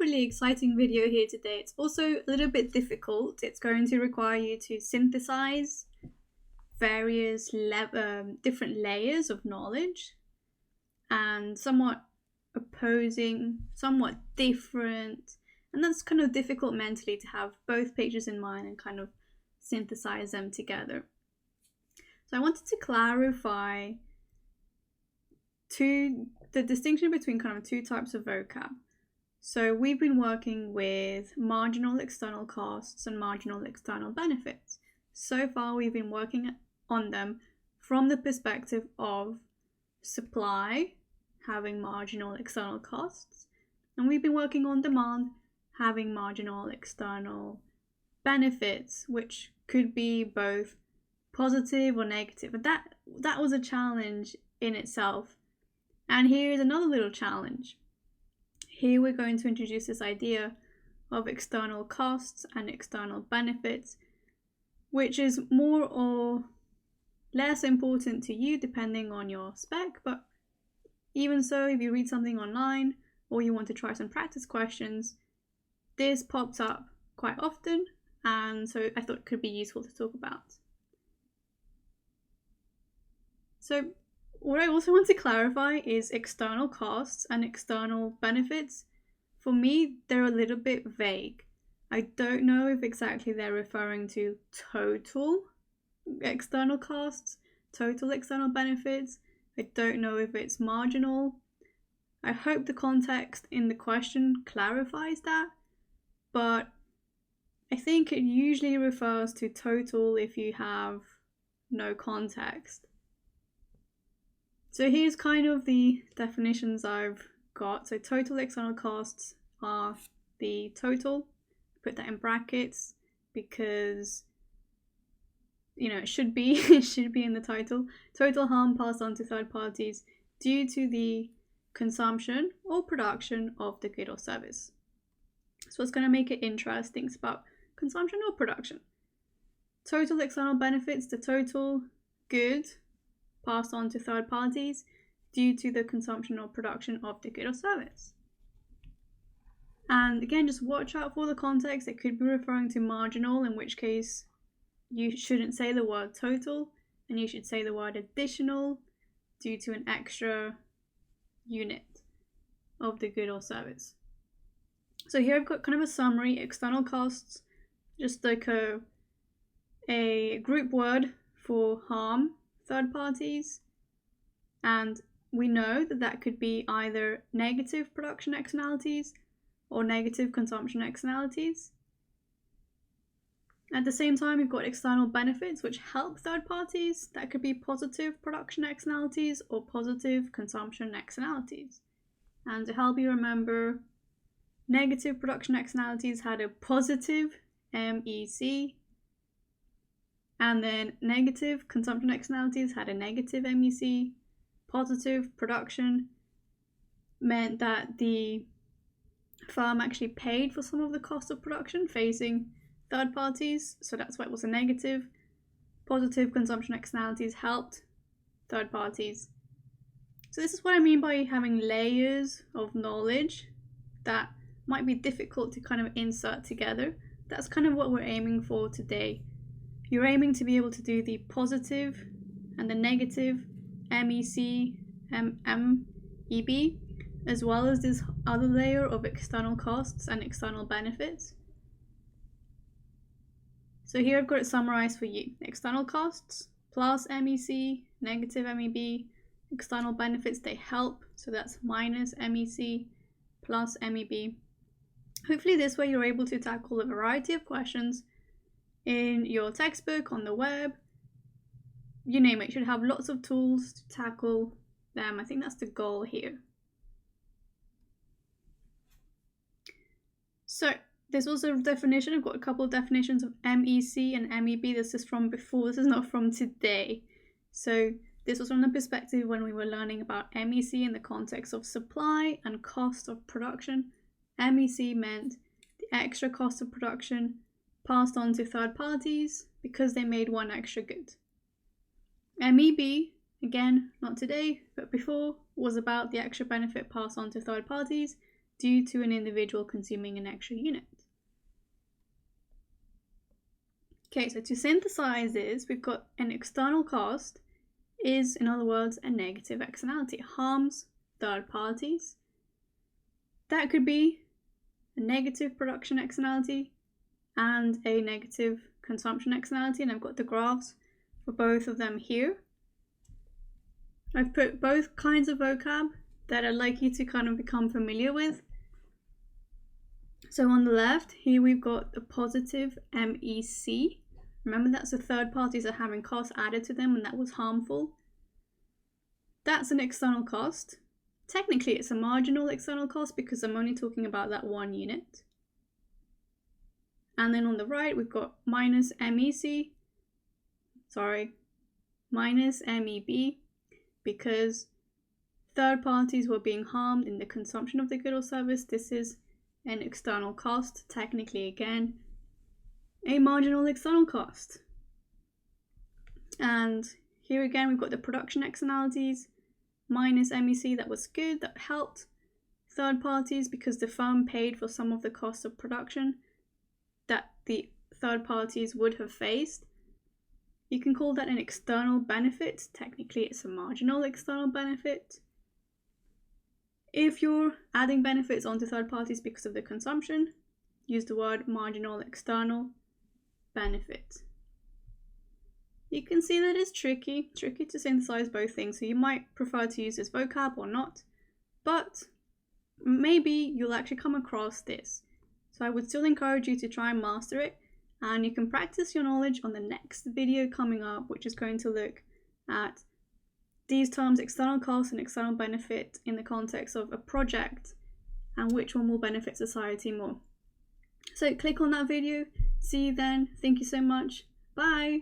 really exciting video here today. It's also a little bit difficult. It's going to require you to synthesize various different layers of knowledge and somewhat opposing, somewhat different, and that's kind of difficult mentally to have both pages in mind and kind of synthesize them together. So I wanted to clarify the distinction between kind of two types of vocab. So we've been working with marginal external costs and marginal external benefits. So far we've been working on them from the perspective of supply having marginal external costs, and we've been working on demand having marginal external benefits, which could be both positive or negative. But that was a challenge in itself. And here's another little challenge. Here we're going to introduce this idea of external costs and external benefits, which is more or less important to you depending on your spec, but even so, if you read something online or you want to try some practice questions, this pops up quite often, and so I thought it could be useful to talk about. So what I also want to clarify is external costs and external benefits. For me, they're a little bit vague. I don't know if exactly they're referring to total external costs, total external benefits. I don't know if it's marginal. I hope the context in the question clarifies that, but I think it usually refers to total if you have no context. So here's kind of the definitions I've got. So total external costs are the total. Put that in brackets because it should be in the title. Total harm passed on to third parties due to the consumption or production of the good or service. So what's going to make it interesting is about consumption or production. Total external benefits, the total good passed on to third parties due to the consumption or production of the good or service. And again, just watch out for the context. It could be referring to marginal, in which case you shouldn't say the word total, and you should say the word additional due to an extra unit of the good or service. So here I've got kind of a summary. External costs, just like a group word for harm third parties, and we know that could be either negative production externalities or negative consumption externalities. At the same time, we've got external benefits which help third parties. That could be positive production externalities or positive consumption externalities. And to help you remember, negative production externalities had a positive MEC, and then negative consumption externalities had a negative MEC. Positive production meant that the firm actually paid for some of the cost of production facing third parties, so that's why it was a negative. Positive consumption externalities helped third parties. So this is what I mean by having layers of knowledge that might be difficult to kind of insert together. That's kind of what we're aiming for today. You're aiming to be able to do the positive and the negative MEC, MEB, as well as this other layer of external costs and external benefits. So here I've got it summarized for you. External costs plus MEC, negative MEB, external benefits, they help, so that's minus MEC plus MEB. Hopefully this way you're able to tackle a variety of questions in your textbook, on the web, you name it. You should have lots of tools to tackle them. I think that's the goal here. So there's also a definition. I've got a couple of definitions of MEC and MEB. This is from before. This is not from today. So this was from the perspective when we were learning about MEC in the context of supply and cost of production. MEC meant the extra cost of production passed on to third parties because they made one extra good. MEB, again, not today, but before, was about the extra benefit passed on to third parties due to an individual consuming an extra unit. Okay, so to synthesize this, we've got an external cost is, in other words, a negative externality. It harms third parties. That could be a negative production externality and a negative consumption externality, and I've got the graphs for both of them here. I've put both kinds of vocab that I'd like you to kind of become familiar with. So on the left, here we've got the positive MEC. Remember, that's the third parties are having costs added to them and that was harmful. That's an external cost. Technically, it's a marginal external cost because I'm only talking about that one unit. And then on the right, we've got minus MEB, because third parties were being harmed in the consumption of the good or service. This is an external cost, technically again, a marginal external cost. And here again, we've got the production externalities, minus MEC, that was good, that helped third parties because the firm paid for some of the costs of production that the third parties would have faced. You can call that an external benefit. Technically, it's a marginal external benefit. If you're adding benefits onto third parties because of the consumption, use the word marginal external benefit. You can see that it's tricky to synthesize both things, so you might prefer to use this vocab or not, but maybe you'll actually come across this. So I would still encourage you to try and master it, and you can practice your knowledge on the next video coming up, which is going to look at these terms, external cost and external benefit, in the context of a project and which one will benefit society more. So click on that video. See you then. Thank you so much. Bye.